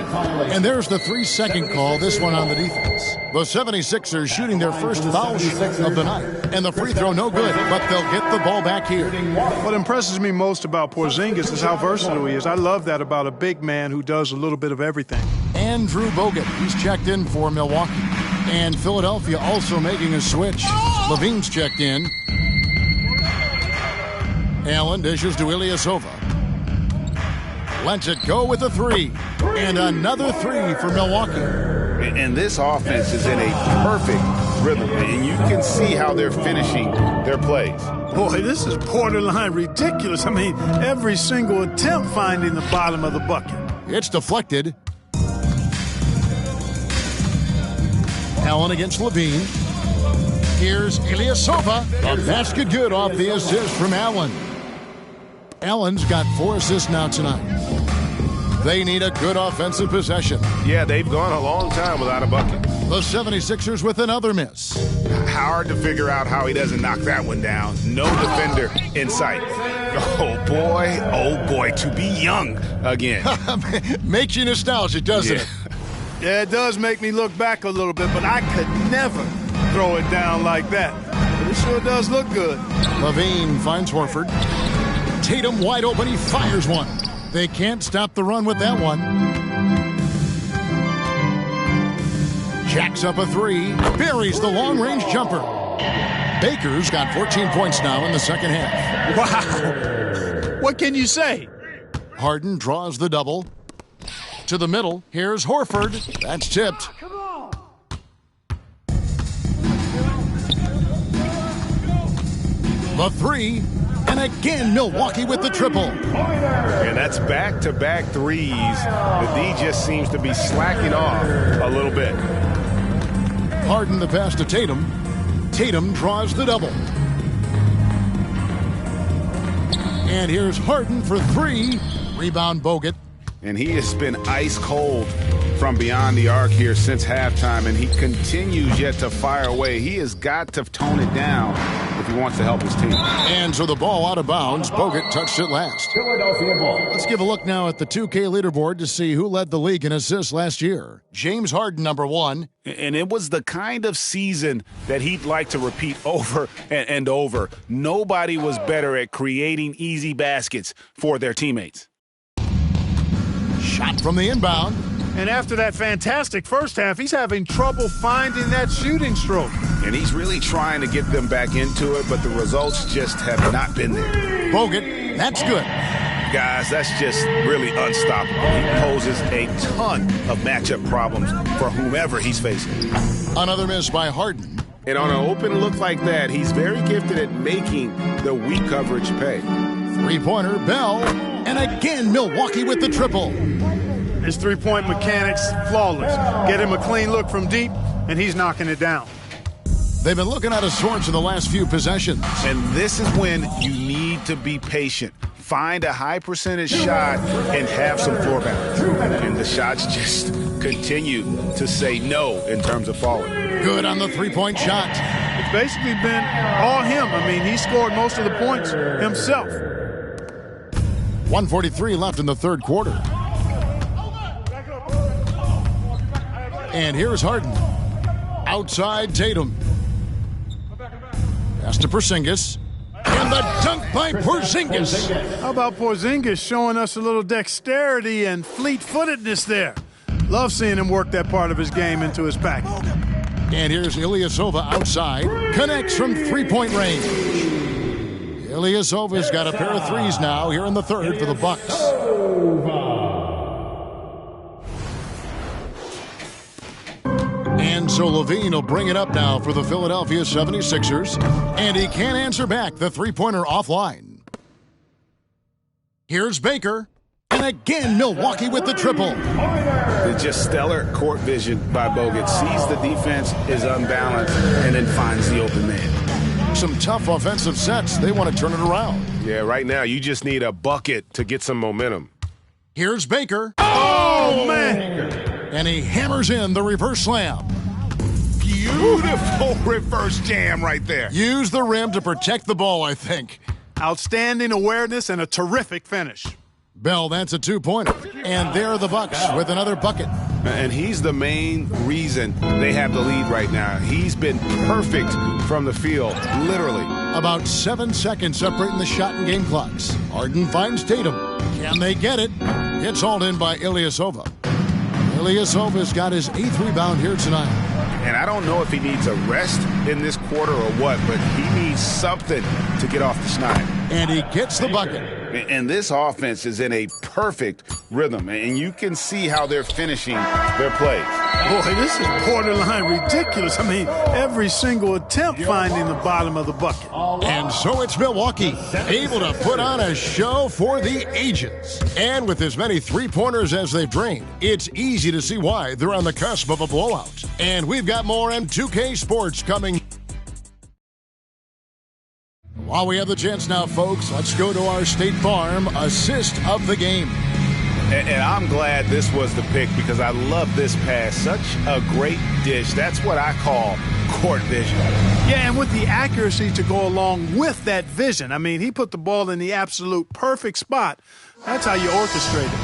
And there's the 3-second call, this one on the defense. The 76ers shooting their first foul shot of the night. And the free throw no good, but they'll get the ball back here. What impresses me most about Porzingis is how versatile he is. I love that about a big man who does a little bit of everything. Andrew Bogut, he's checked in for Milwaukee. And Philadelphia also making a switch. Levine's checked in. Allen dishes to Ilyasova. Lets it go with a three. And another three for Milwaukee. And this offense is in a perfect rhythm. And you can see how they're finishing their plays. Boy, this is borderline ridiculous. I mean, every single attempt finding the bottom of the bucket. It's deflected. Allen against Levine. Here's Ilyasova. A basket good off the assist from Allen. Allen's got 4 assists now tonight. They need a good offensive possession. Yeah, they've gone a long time without a bucket. The 76ers with another miss. Hard to figure out how he doesn't knock that one down. No defender in sight. Oh boy, to be young again. Makes you nostalgic, doesn't it? Yeah, it does make me look back a little bit, but I could never throw it down like that. But it sure does look good. Levine finds Horford. Tatum wide open, he fires one. They can't stop the run with that one. Jacks up a three, buries the long-range jumper. Baker's got 14 points now in the second half. Wow. What can you say? Harden draws the double. To the middle, here's Horford. That's tipped. The three, and again Milwaukee with the triple. And that's back-to-back threes. The D just seems to be slacking off a little bit. Harden the pass to Tatum. Tatum draws the double. And here's Harden for three. Rebound Bogut. And he has been ice cold from beyond the arc here since halftime, and he continues yet to fire away. He has got to tone it down if he wants to help his team. And so the ball out of bounds. Bogut touched it last. Philadelphia ball. Let's give a look now at the 2K leaderboard to see who led the league in assists last year. James Harden, number 1. And it was the kind of season that he'd like to repeat over and over. Nobody was better at creating easy baskets for their teammates. Shot from the inbound. And after that fantastic first half, he's having trouble finding that shooting stroke. And he's really trying to get them back into it, but the results just have not been there. Bogut, that's good. Guys, that's just really unstoppable. He poses a ton of matchup problems for whomever he's facing. Another miss by Harden. And on an open look like that, he's very gifted at making the weak coverage pay. Three-pointer, Bell. And again, Milwaukee with the triple. His three-point mechanics, flawless. Get him a clean look from deep, and he's knocking it down. They've been looking out of sorts in the last few possessions. And this is when you need to be patient. Find a high percentage shot and have some floor balance. And the shots just continue to say no in terms of falling. Good on the three-point shot. It's basically been all him. I mean, he scored most of the points himself. 1:43 left in the third quarter. And here's Harden. Outside Tatum. Pass to Porzingis. And the dunk by Porzingis. How about Porzingis showing us a little dexterity and fleet-footedness there? Love seeing him work that part of his game into his package. And here's Ilyasova outside. Connects from three-point range. Ilyasova's got a pair of threes now here in the third for the Bucks. And so Levine will bring it up now for the Philadelphia 76ers. And he can't answer back the three-pointer offline. Here's Baker. And again, Milwaukee with the triple. It's just stellar court vision by Bogut. Sees the defense is unbalanced and then finds the open man. Some tough offensive sets. They want to turn it around. Yeah, right now you just need a bucket to get some momentum. Here's Baker. Oh, man. And he hammers in the reverse slam. Beautiful reverse jam right there. Use the rim to protect the ball, I think. Outstanding awareness and a terrific finish. Bell, that's a two-pointer. And there are the Bucks with another bucket. And he's the main reason they have the lead right now. He's been perfect from the field, literally. About 7 seconds separating the shot and game clocks. Harden finds Tatum. Can they get it? Gets hauled in by Ilyasova. Ilyasova's got his 8th rebound here tonight. And I don't know if he needs a rest in this quarter or what, but he needs something to get off the schneid. And he gets the bucket. And this offense is in a perfect rhythm, and you can see how they're finishing their plays. Boy, this is borderline ridiculous. I mean, every single attempt finding the bottom of the bucket. And so it's Milwaukee, able to put on a show for the ages. And with as many three-pointers as they've drained, it's easy to see why they're on the cusp of a blowout. And we've got more M2K Sports coming. While we have the chance now, folks, let's go to our State Farm assist of the game. And I'm glad this was the pick because I love this pass. Such a great dish. That's what I call court vision. Yeah, and with the accuracy to go along with that vision. I mean, he put the ball in the absolute perfect spot. That's how you orchestrate it.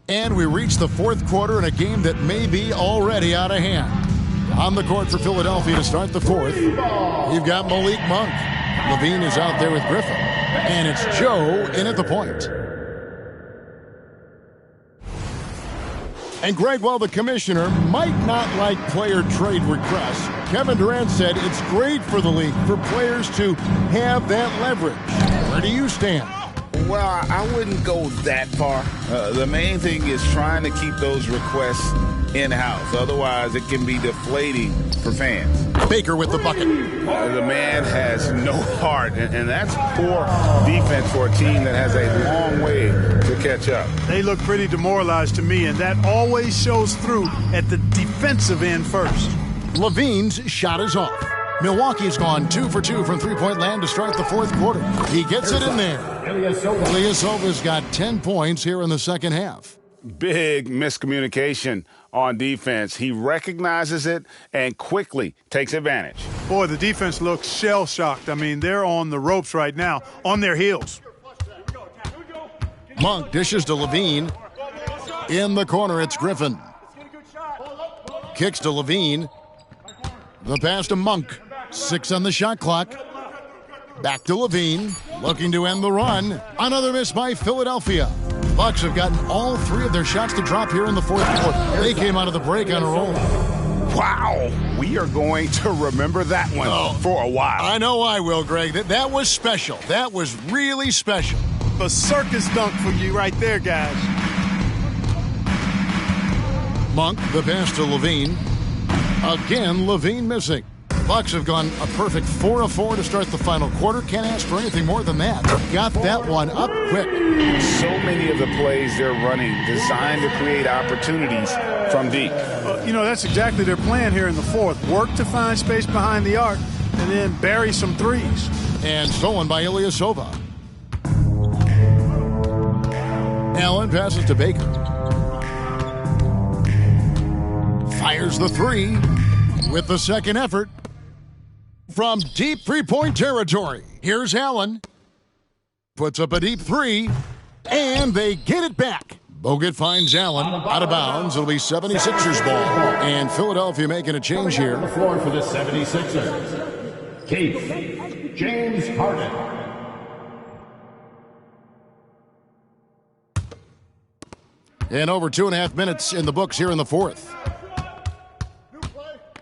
And we reach the fourth quarter in a game that may be already out of hand. On the court for Philadelphia to start the fourth, you've got Malik Monk. Levine is out there with Griffin. And it's Joe in at the point. And Greg, while the commissioner might not like player trade requests, Kevin Durant said it's great for the league for players to have that leverage. Where do you stand? Well, I wouldn't go that far. The main thing is trying to keep those requests in-house. Otherwise, it can be deflating for fans. Baker with the bucket. The man has no heart, and that's poor defense for a team that has a long way to catch up. They look pretty demoralized to me, and that always shows through at the defensive end first. Levine's shot is off. Milwaukee's gone 2 for 2 from three-point land to start the fourth quarter. He gets it in there. Ilyasova's got 10 points here in the second half. Big miscommunication on defense. He recognizes it and quickly takes advantage. Boy, the defense looks shell-shocked. I mean, they're on the ropes right now, on their heels. Monk dishes to Levine. In the corner, it's Griffin. Kicks to Levine. The pass to Monk. 6 on the shot clock. Back to Levine, looking to end the run. Another miss by Philadelphia. Bucks have gotten all 3 of their shots to drop here in the fourth quarter. They came out of the break on a roll. Wow, we are going to remember that one for a while. I know I will, Greg. That was special. That was really special. A circus dunk for you right there, guys. Monk, the pass to Levine. Again, Levine missing. Bucks have gone a perfect 4 of 4 to start the final quarter. Can't ask for anything more than that. Got that one up quick. So many of the plays they're running designed to create opportunities from deep. That's exactly their plan here in the fourth. Work to find space behind the arc and then bury some threes. And stolen by Ilyasova. Allen passes to Baker. Fires the 3 with the second effort. From deep three-point territory, here's Allen. Puts up a deep 3, and they get it back. Bogut finds Allen out of bounds. It'll be 76ers ball. And Philadelphia making a change here. On the floor for the 76ers, Keith James Harden. And over 2.5 minutes in the books here in the fourth.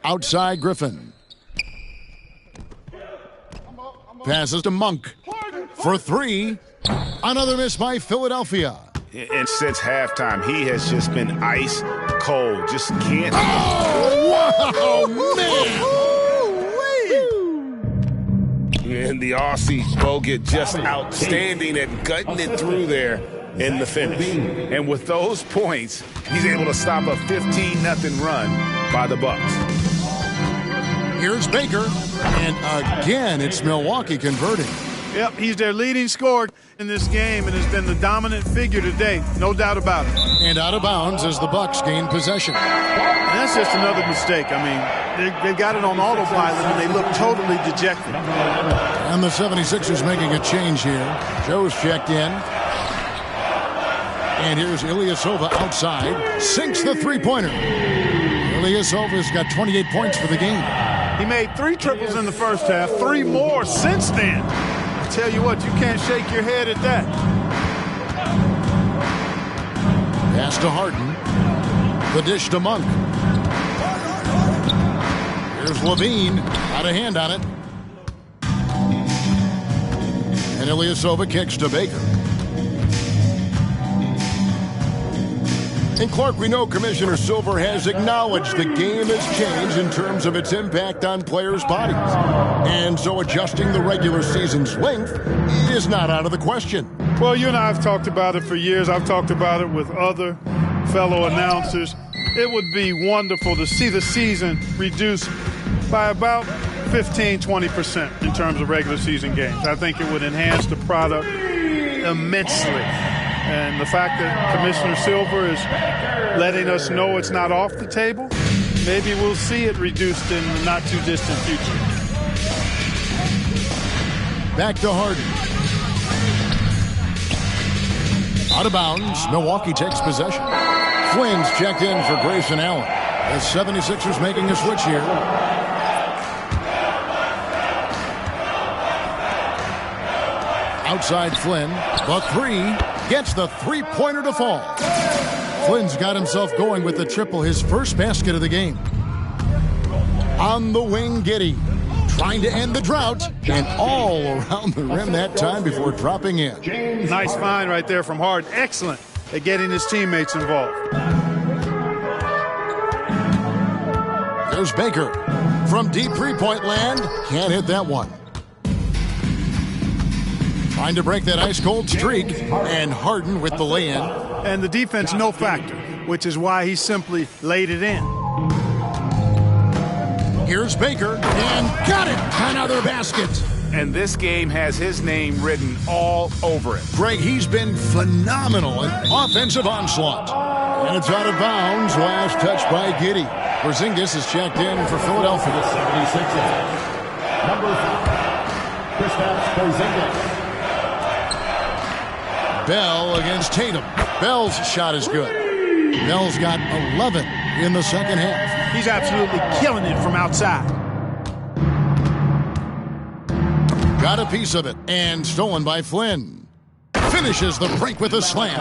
Outside Griffin. Passes to Monk for 3. Another miss by Philadelphia. And since halftime, he has just been ice cold. Just can't. Oh, man! And the Aussie Bogut just outstanding at gutting it through there in the finish. And with those points, he's able to stop a 15-0 run by the Bucks. Here's Baker, and again, it's Milwaukee converting. Yep, he's their leading scorer in this game and has been the dominant figure today, no doubt about it. And out of bounds as the Bucks gain possession. And that's just another mistake. I mean, they've got it on autopilot, and they look totally dejected. And the 76ers making a change here. Joe's checked in. And here's Ilyasova outside. Sinks the three-pointer. Ilyasova's got 28 points for the game. He made 3 triples in the first half, 3 more since then. I tell you what, you can't shake your head at that. Pass to Harden. The dish to Monk. Here's Levine. Out of hand on it. And Ilyasova kicks to Baker. And Clark, we know Commissioner Silver has acknowledged the game has changed in terms of its impact on players' bodies. And so adjusting the regular season's length is not out of the question. Well, you and I have talked about it for years. I've talked about it with other fellow announcers. It would be wonderful to see the season reduced by about 15-20% in terms of regular season games. I think it would enhance the product immensely. And the fact that Commissioner Silver is letting us know it's not off the table, maybe we'll see it reduced in the not-too-distant future. Back to Harden. Out of bounds, Milwaukee takes possession. Flynn's checked in for Grayson Allen. The 76ers making a switch here. Outside Flynn, the 3. Gets the three-pointer to fall. Flynn's got himself going with the triple, his first basket of the game. On the wing, Giddey, trying to end the drought, and all around the rim that time before dropping in. Nice find right there from Harden. Excellent at getting his teammates involved. There's Baker from deep three-point land. Can't hit that one. Trying to break that ice-cold streak, and Harden with the lay-in. And the defense no factor, which is why he simply laid it in. Here's Baker, and got it! Another basket. and this game has his name written all over it. Greg, he's been phenomenal in offensive onslaught. And it's out of bounds. Last touch by Giddey. Porzingis is checked in for Philadelphia. The 76ers. Number 5, Kristaps Porzingis. Bell against Tatum. Bell's shot is good. Bell's got 11 in the second half. He's absolutely killing it from outside. Got a piece of it and stolen by Flynn. Finishes the break with a slam.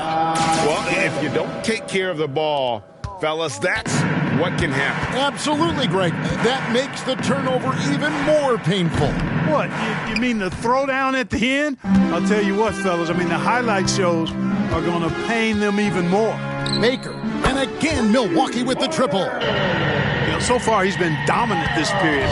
Well, if you don't take care of the ball, fellas, that's what can happen. Absolutely, Greg. That makes the turnover even more painful. What, you mean the throwdown at the end? I'll tell you what, fellas, I mean, the highlight shows are going to pain them even more. Baker, and again, Milwaukee with the triple. You know, so far he's been dominant this period.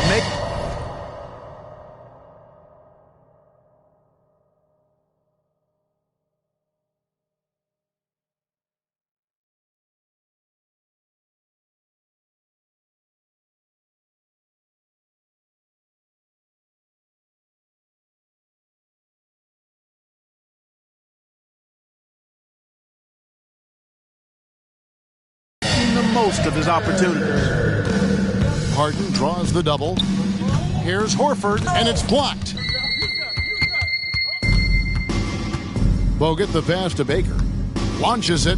The most of his opportunities. Harden draws the double. Here's Horford, and it's blocked. Bogut the pass to Baker. Launches it.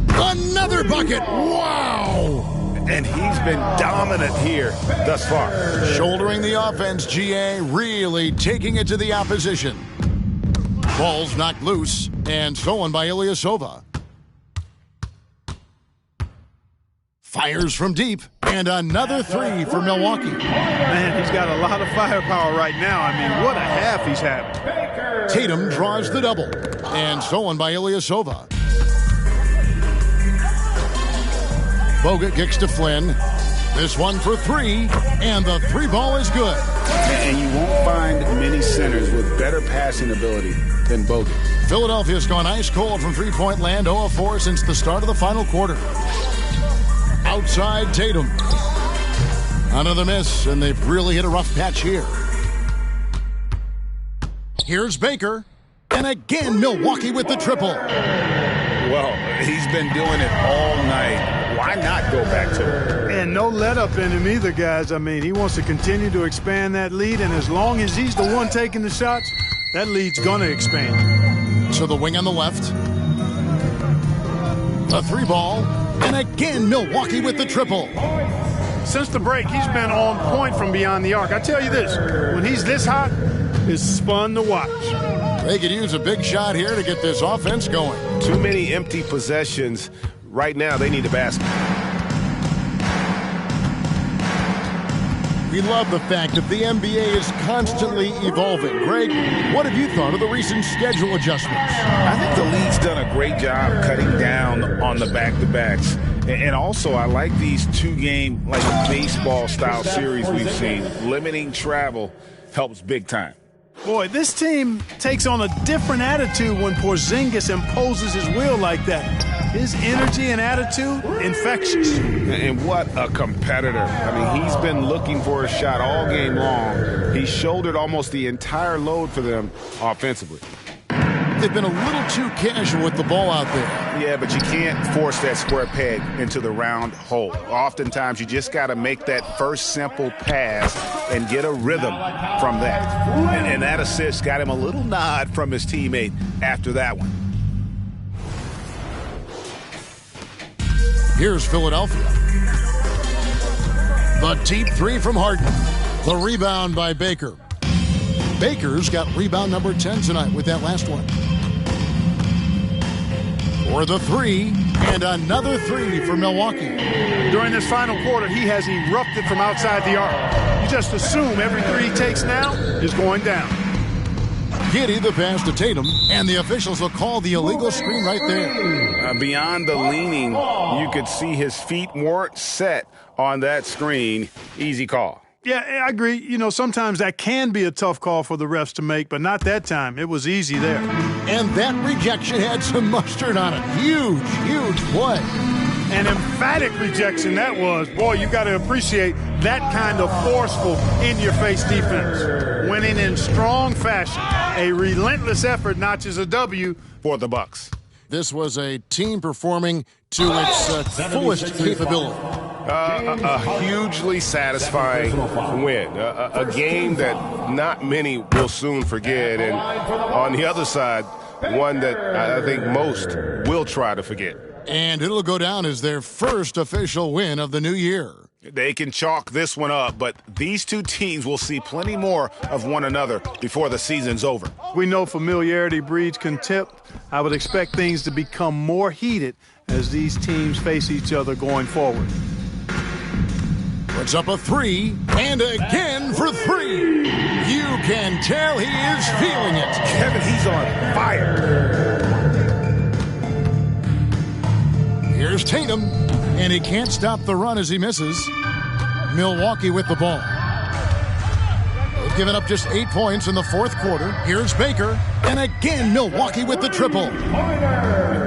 Another bucket! Wow! And he's been dominant here thus far. Shouldering the offense, GA really taking it to the opposition. Ball's knocked loose and stolen by Ilyasova. Fires from deep, and another three for Milwaukee. Man, he's got a lot of firepower right now. I mean, what a half he's having. Tatum draws the double, and stolen by Ilyasova. Bogut kicks to Flynn. This one for three, and the three ball is good. And you won't find many centers with better passing ability than Bogut. Philadelphia's gone ice cold from three-point land, 0 of 4 since the start of the final quarter. Outside Tatum. Another miss, and they've really hit a rough patch here. Here's Baker, and again Milwaukee with the triple. Well, he's been doing it all night. Why not go back to it? And no let-up in him either, guys. I mean, he wants to continue to expand that lead, and as long as he's the one taking the shots, that lead's going to expand. To the wing on the left. The three ball. And again, Milwaukee with the triple. Since the break, he's been on point from beyond the arc. I tell you this, when he's this hot, it's fun to watch. They could use a big shot here to get this offense going. Too many empty possessions. Right now, they need a basket. We love the fact that the NBA is constantly evolving. Greg, what have you thought of the recent schedule adjustments? I think the league's done a great job cutting down on the back-to-backs. And also, I like these two-game, like baseball-style series we've seen. Limiting travel helps big time. Boy, this team takes on a different attitude when Porzingis imposes his will like that. His energy and attitude, infectious. And what a competitor. I mean, he's been looking for a shot all game long. He shouldered almost the entire load for them offensively. They've been a little too casual with the ball out there. Yeah, but you can't force that square peg into the round hole. Oftentimes, you just got to make that first simple pass and get a rhythm from that. And that assist got him a little nod from his teammate after that one. Here's Philadelphia. The deep three from Harden. The rebound by Baker. Baker's got rebound number 10 tonight with that last one. For the three, and another three for Milwaukee. During this final quarter, he has erupted from outside the arc. You just assume every three he takes now is going down. Giddey the pass to Tatum, and the officials will call the illegal screen right there. Beyond the leaning, you could see his feet weren't set on that screen. Easy call. Yeah, I agree. You know, sometimes that can be a tough call for the refs to make, but not that time. It was easy there. And that rejection had some mustard on it. Huge, huge play. An emphatic rejection that was. Boy, you got to appreciate that kind of forceful, in-your-face defense. Winning in strong fashion. A relentless effort notches a W for the Bucks. This was a team performing to its fullest capability. A hugely satisfying win. A game that not many will soon forget. And on the other side, one that I think most will try to forget. And it'll go down as their first official win of the new year. They can chalk this one up, but these two teams will see plenty more of one another before the season's over. We know familiarity breeds contempt. I would expect things to become more heated as these teams face each other going forward. Puts up a three, and again for three. You can tell he is feeling it. Kevin, he's on fire. Here's Tatum, and he can't stop the run as he misses. Milwaukee with the ball. They've given up just 8 points in the fourth quarter. Here's Baker, and again Milwaukee with the triple.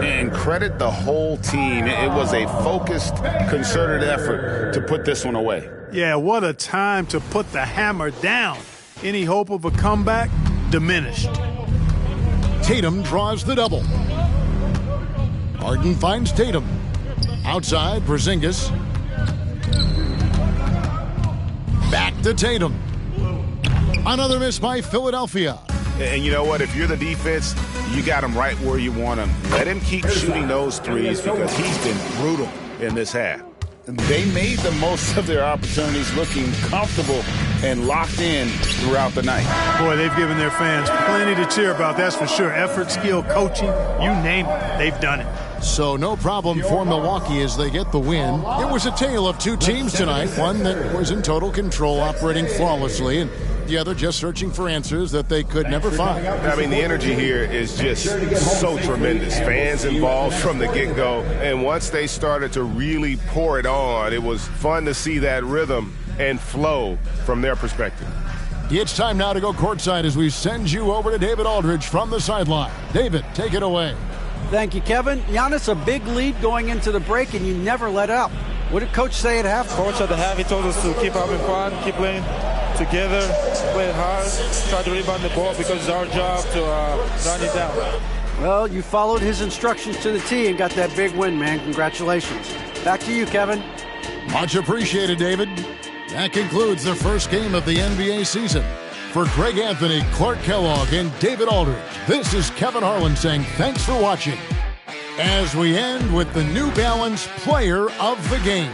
And credit the whole team. It was a focused, concerted effort to put this one away. Yeah, what a time to put the hammer down. Any hope of a comeback? Diminished. Tatum draws the double. Harden finds Tatum. Outside, Porzingis. Back to Tatum. Another miss by Philadelphia. And you know what? If you're the defense, you got him right where you want him. Let him keep shooting those threes because he's been brutal in this half. They made the most of their opportunities, looking comfortable and locked in throughout the night. Boy, they've given their fans plenty to cheer about, that's for sure. Effort, skill, coaching, you name it, they've done it. So no problem for Milwaukee as they get the win. It was a tale of two teams tonight, one that was in total control, operating flawlessly, and the other just searching for answers that they could never find. I mean, the energy here is just so tremendous. Fans involved from the get-go, and once they started to really pour it on, it was fun to see that rhythm and flow from their perspective. It's time now to go courtside as we send you over to David Aldridge from the sideline. David, take it away. Thank you, Kevin. Giannis, a big lead going into the break, and you never let up. What did Coach say at half? Coach at the half, he told us to keep having fun, keep playing together, play hard, try to rebound the ball because it's our job to run it down. Well, you followed his instructions to the T and got that big win, man. Congratulations. Back to you, Kevin. Much appreciated, David. That concludes the first game of the NBA season. For Greg Anthony, Clark Kellogg, and David Aldridge, this is Kevin Harlan saying thanks for watching. As we end with the New Balance Player of the Game.